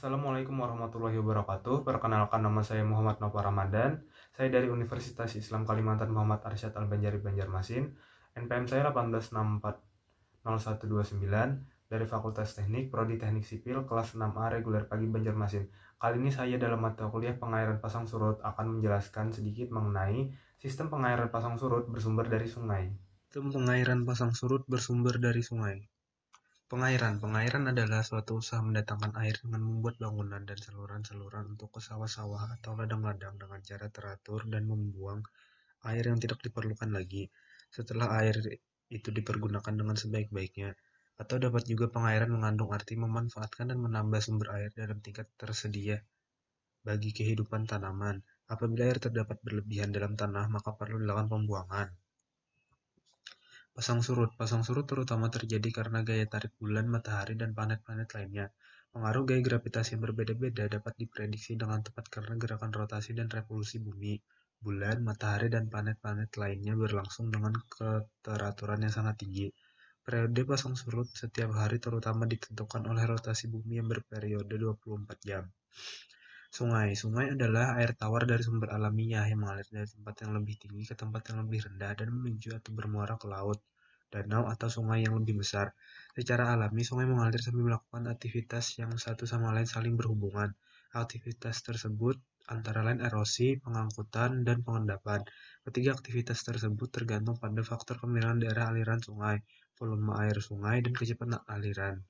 Assalamualaikum warahmatullahi wabarakatuh. Perkenalkan, nama saya Muhammad Nova Ramadan. Saya dari Universitas Islam Kalimantan Muhammad Arsyad Al-Banjari Banjarmasin. NPM saya 18640129 dari Fakultas Teknik, Prodi Teknik Sipil, kelas 6A reguler pagi Banjarmasin. Kali ini saya dalam mata kuliah pengairan pasang surut akan menjelaskan sedikit mengenai sistem pengairan pasang surut bersumber dari sungai. Sistem pengairan pasang surut bersumber dari sungai. Pengairan adalah suatu usaha mendatangkan air dengan membuat bangunan dan saluran-saluran untuk ke sawah-sawah atau ladang-ladang dengan cara teratur dan membuang air yang tidak diperlukan lagi setelah air itu dipergunakan dengan sebaik-baiknya. Atau dapat juga pengairan mengandung arti memanfaatkan dan menambah sumber air dalam tingkat tersedia bagi kehidupan tanaman. Apabila air terdapat berlebihan dalam tanah, maka perlu dilakukan pembuangan. Pasang surut terutama terjadi karena gaya tarik bulan, matahari, dan planet-planet lainnya. Pengaruh gaya gravitasi yang berbeda-beda dapat diprediksi dengan tepat karena gerakan rotasi dan revolusi bumi, bulan, matahari, dan planet-planet lainnya berlangsung dengan keteraturan yang sangat tinggi. Periode pasang surut setiap hari terutama ditentukan oleh rotasi bumi yang berperiode 24 jam. Sungai adalah air tawar dari sumber alamiah yang mengalir dari tempat yang lebih tinggi ke tempat yang lebih rendah dan menuju atau bermuara ke laut, danau, atau sungai yang lebih besar. Secara alami, sungai mengalir sambil melakukan aktivitas yang satu sama lain saling berhubungan. Aktivitas tersebut antara lain erosi, pengangkutan, dan pengendapan. Ketiga aktivitas tersebut tergantung pada faktor kemiringan daerah aliran sungai, volume air sungai, dan kecepatan aliran.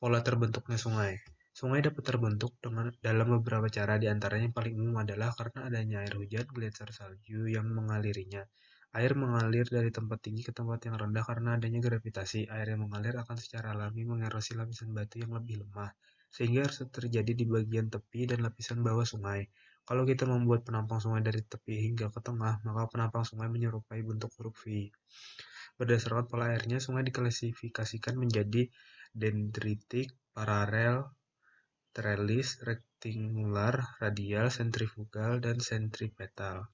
Pola terbentuknya sungai. Sungai dapat terbentuk dalam beberapa cara, di antaranya yang paling umum adalah karena adanya air hujan, gletser salju yang mengalirinya. Air mengalir dari tempat tinggi ke tempat yang rendah karena adanya gravitasi. Air yang mengalir akan secara alami mengerosi lapisan batu yang lebih lemah, sehingga harus terjadi di bagian tepi dan lapisan bawah sungai. Kalau kita membuat penampang sungai dari tepi hingga ke tengah, maka penampang sungai menyerupai bentuk huruf V. Berdasarkan pola airnya, sungai diklasifikasikan menjadi dendritik, paralel, trellis, rektangular, radial, sentrifugal, dan sentripetal.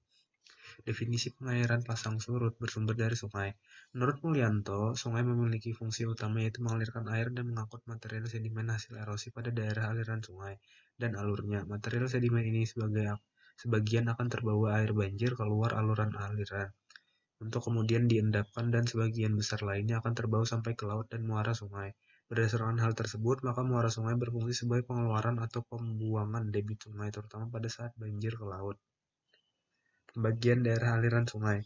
Definisi pengairan pasang surut bersumber dari sungai. Menurut Mulyanto, sungai memiliki fungsi utama yaitu mengalirkan air dan mengangkut material sedimen hasil erosi pada daerah aliran sungai dan alurnya. Material sedimen ini sebagian akan terbawa air banjir keluar aluran aliran untuk kemudian diendapkan dan sebagian besar lainnya akan terbawa sampai ke laut dan muara sungai. Berdasarkan hal tersebut, maka muara sungai berfungsi sebagai pengeluaran atau pembuangan debit sungai, terutama pada saat banjir ke laut. Pembagian daerah aliran sungai.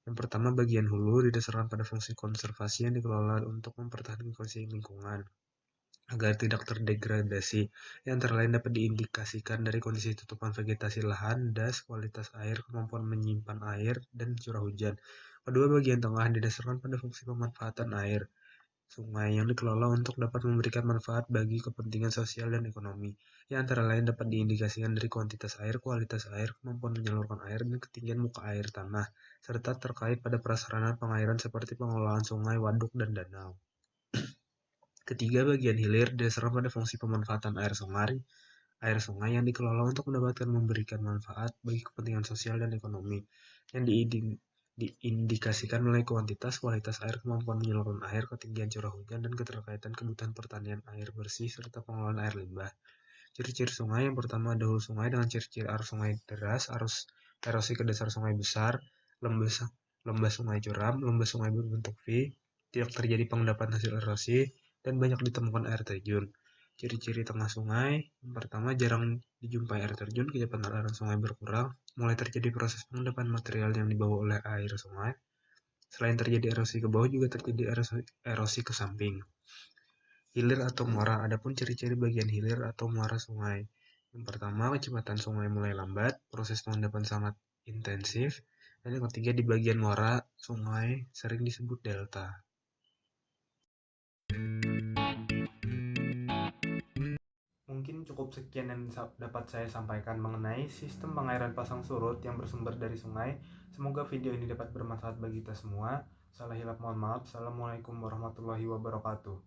Yang pertama, bagian hulu didasarkan pada fungsi konservasi yang dikelola untuk mempertahankan kondisi lingkungan agar tidak terdegradasi, yang antara lain dapat diindikasikan dari kondisi tutupan vegetasi lahan, das, kualitas air, kemampuan menyimpan air, dan curah hujan. Kedua, bagian tengah didasarkan pada fungsi pemanfaatan air sungai yang dikelola untuk dapat memberikan manfaat bagi kepentingan sosial dan ekonomi, yang antara lain dapat diindikasikan dari kuantitas air, kualitas air, kemampuan menyalurkan air, dan ketinggian muka air tanah, serta terkait pada prasarana pengairan seperti pengelolaan sungai, waduk, dan danau. Ketiga, bagian hilir didasarkan pada fungsi pemanfaatan air sungai yang dikelola untuk memberikan manfaat bagi kepentingan sosial dan ekonomi, yang diindikasikan melalui kuantitas, kualitas air, kemampuan menyalurkan air, ketinggian curah hujan, dan keterkaitan kebutuhan pertanian air bersih, serta pengelolaan air limbah. Ciri-ciri sungai. Yang pertama ada hulu sungai dengan ciri-ciri arus sungai deras, arus erosi ke dasar sungai besar, lembah sungai curam, lembah sungai berbentuk V, tidak terjadi pengendapan hasil erosi, dan banyak ditemukan air terjun. Ciri-ciri tengah sungai. Yang pertama, jarang dijumpai air terjun, kecepatan aliran sungai berkurang, mulai terjadi proses pengendapan material yang dibawa oleh air sungai. Selain terjadi erosi ke bawah, juga terjadi erosi ke samping. Hilir atau muara. Adapun ciri-ciri bagian hilir atau muara sungai. Yang pertama, kecepatan sungai mulai lambat, proses pengendapan sangat intensif, dan yang ketiga, di bagian muara sungai sering disebut delta. Mungkin cukup sekian yang dapat saya sampaikan mengenai sistem pengairan pasang surut yang bersumber dari sungai. Semoga video ini dapat bermanfaat bagi kita semua. Salah hilap mohon maaf. Assalamualaikum warahmatullahi wabarakatuh.